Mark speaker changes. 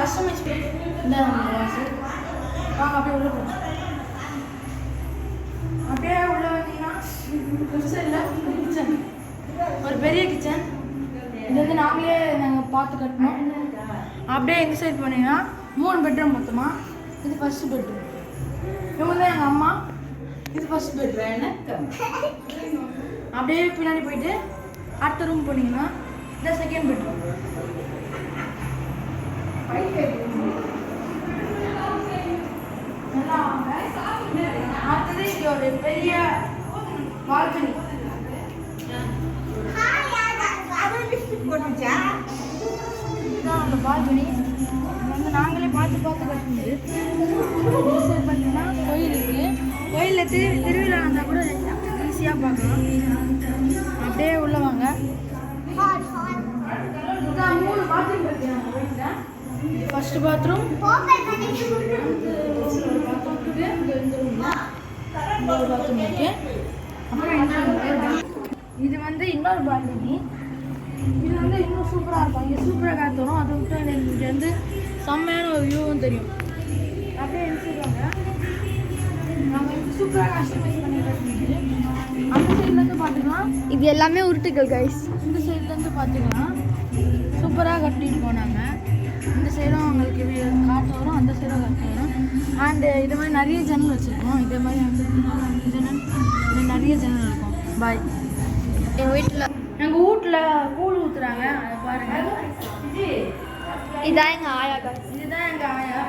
Speaker 1: Customise இந்த வாசல் வாங்க அப்படியே உள்ள போகணும். அப்படியே உள்ள வந்தீங்கன்னா கிச்சன், ஒரு பெரிய கிச்சன். இது வந்து நாங்கள் பார்த்து கட்டணும். அப்படியே இந்த சைட் போனீங்கன்னா 3 பெட்ரூம் மொத்தமாக. இது ஃபர்ஸ்ட் பெட்ரூம். இவங்க தான் எங்கள் அம்மா. இது ஃபர்ஸ்ட் பெட்ரூம். அப்படியே பின்னாடி போயிட்டு அடுத்த ரூம் போனீங்கன்னா இந்த செகண்ட் பெட்ரூம். அடுத்தது இங்கே ஒரு பெரிய பால்கனி. இதுதான் அந்த பால்கனி. வந்து நாங்களே பார்த்து கட்டுனது. பார்த்தீங்கன்னா கோயில் இருக்குது. கோயிலில் திருவிழா இருந்தால் கூட ஈஸியாக பார்க்கலாம். அப்படியே உள்ள வாங்க. இதுதான் 3 பாத்ரூம் இருக்குது நம்ம வீட்டில். ஃபர்ஸ்ட் பாத்ரூம், பாத்ரூம் இருக்குது. அப்புறம் இது வந்து இன்னொரு பால்கனி. இது வந்து இன்னும் சூப்பராக இருக்கும். இங்கே சூப்பராக காற்று வரும். அதை விட்டு எனக்கு இங்கே வந்து செம்மையான ஒரு வியூவும் தெரியும். அப்படியே நினச்சிடுவாங்க. நாங்கள் இப்போ சூப்பராக கஸ்டமைஸ் பண்ணி கட்டிட்டு அந்த சைட்லேருந்து பார்த்துக்கலாம். இது எல்லாமே உருட்டுகள் கைஸ். இந்த சைட்லேருந்து பார்த்துக்கலாம். சூப்பராக கட்டிட்டு போனாங்க. இந்த சைடும் அவங்களுக்கு காற்று வரும், அந்த சைடும் காற்று வரும். அண்டு இது மாதிரி நிறைய ஜன்னல் வச்சுருக்கோம். இதே மாதிரி வந்து ஜன்னல், இது நிறைய ஜன்னல் இருக்கும். பாய். எங்கள் வீட்டில் கூழ் ஊற்றுறாங்க. அதை பாருங்கள்.
Speaker 2: இதான் எங்கள் ஆயா.
Speaker 1: இதுதான் எங்கள் ஆயா.